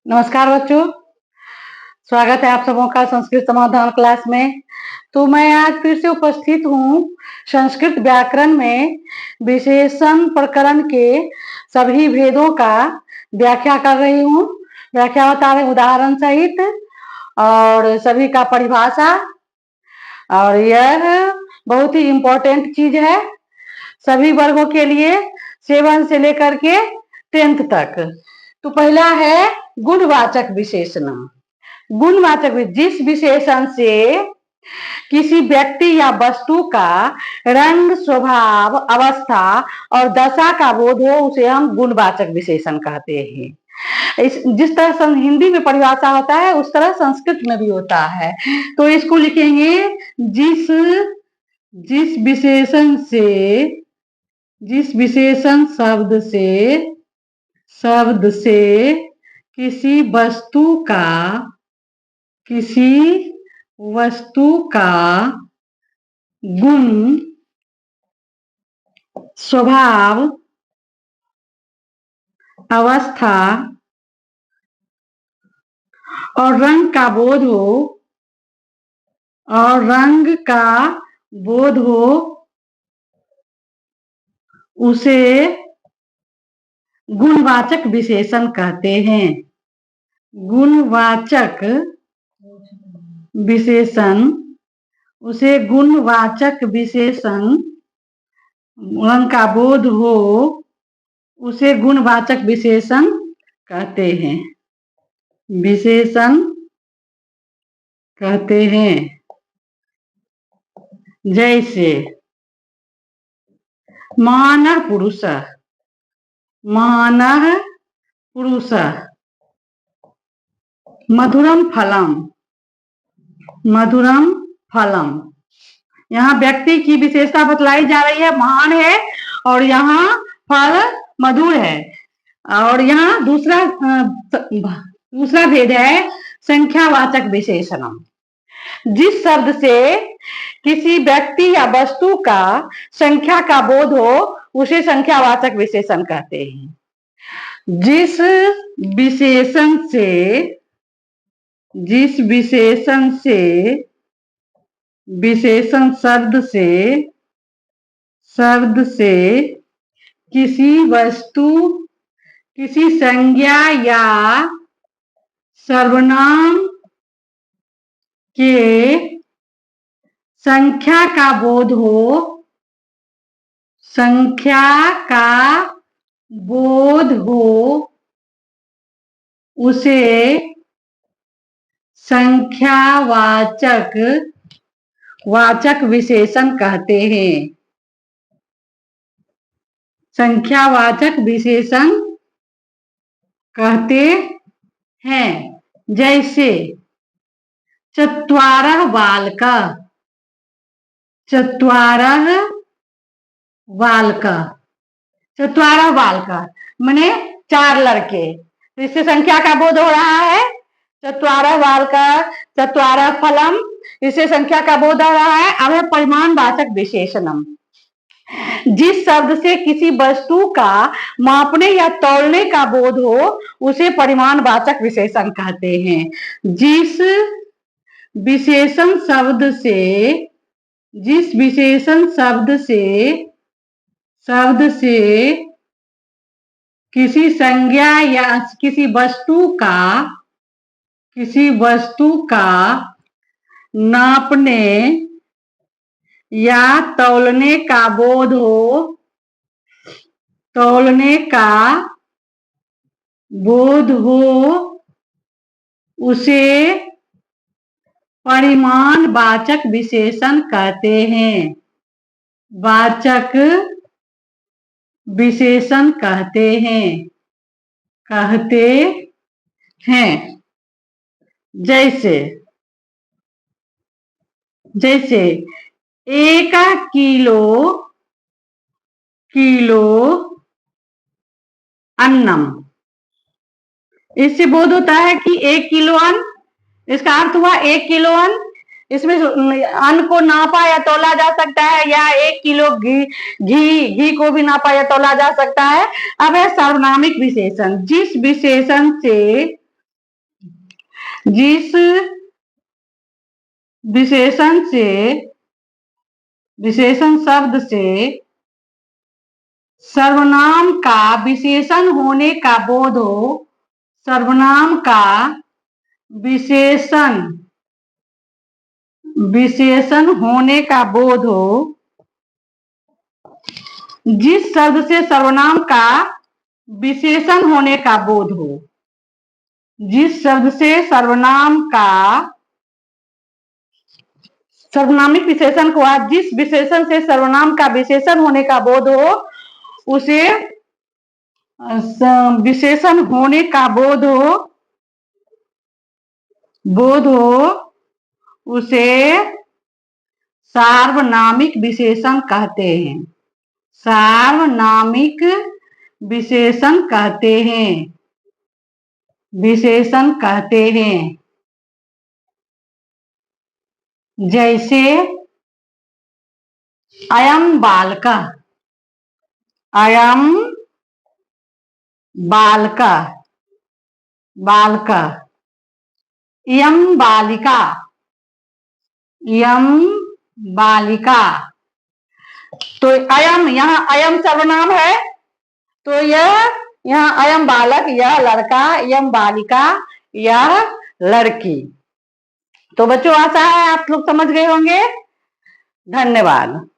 नमस्कार बच्चों, स्वागत है आप सबों का संस्कृत समाधान क्लास में। तो मैं आज फिर से उपस्थित हूँ संस्कृत व्याकरण में विशेषण प्रकरण के सभी भेदों का व्याख्या कर रही हूँ। व्याख्या बता रहे उदाहरण सहित और सभी का परिभाषा। और यह बहुत ही इम्पोर्टेंट चीज है सभी वर्गों के लिए, 7 से लेकर के 10th तक। तो पहला है गुणवाचक विशेषण। गुणवाचक जिस विशेषण से किसी व्यक्ति या वस्तु का रंग, स्वभाव, अवस्था और दशा का बोध हो उसे हम गुणवाचक विशेषण कहते हैं। जिस तरह हिंदी में परिभाषा होता है उस तरह संस्कृत में भी होता है। तो इसको लिखेंगे जिस विशेषण शब्द से किसी वस्तु का गुण, स्वभाव, अवस्था और रंग का बोध हो उसे गुणवाचक विशेषण कहते हैं। गुणवाचक विशेषण रंग का बोध हो उसे गुणवाचक विशेषण कहते हैं। जैसे मानः पुरुष, मधुरम फलम। यहाँ व्यक्ति की विशेषता बतलाई जा रही है, महान है और यहाँ फल मधुर है। और यहाँ दूसरा भेद है संख्यावाचक विशेषण। जिस शब्द से किसी व्यक्ति या वस्तु का संख्या का बोध हो उसे संख्यावाचक विशेषण कहते हैं। जिस विशेषण शब्द से किसी संज्ञा या सर्वनाम के संख्या का बोध हो उसे संख्यावाचक विशेषण कहते हैं। जैसे चत्वारः बालकः माने 4 लड़के, तो इससे संख्या का बोध हो रहा है। चत्वारः बालकः, चत्वारः फलम, इससे संख्या का बोध हो रहा है। अब है परिमाणवाचक विशेषणम। जिस शब्द से किसी वस्तु का मापने या तौलने का बोध हो उसे परिमाणवाचक विशेषण कहते हैं। जिस विशेषण शब्द से किसी संज्ञा या किसी वस्तु का नापने या तौलने का बोध हो उसे परिमाणवाचक विशेषण कहते हैं। जैसे 1 किलो अन्नम, इससे बोध होता है कि 1 किलो अन्न, इसका अर्थ हुआ 1 किलो अन्न। इसमें अन्न को नापा या तौला जा सकता है, या 1 किलो घी को भी नापा या तौला जा सकता है। अब है सार्वनामिक विशेषण। जिस विशेषण से जिस विशेषण शब्द से सर्वनाम का विशेषण होने का बोध हो, सर्वनाम का विशेषण होने का बोध हो, जिस शब्द से सर्वनाम का विशेषण होने का बोध हो, जिस शब्द से सर्वनाम का सर्वनामिक विशेषण को जिस विशेषण से सर्वनाम का विशेषण होने का बोध हो, उसे विशेषण होने का बोध हो उसे सार्वनामिक विशेषण कहते हैं। सार्वनामिक विशेषण कहते हैं। जैसे अयम बालकः, अयम बालकः, इयं बालिका, इयं बालिका। तो अयम, यहाँ अयम सर्वनाम है, तो यह यहाँ अयम बालक, यह लड़का, इयं बालिका, यह लड़की। तो बच्चों आशा है आप लोग समझ गए होंगे। धन्यवाद।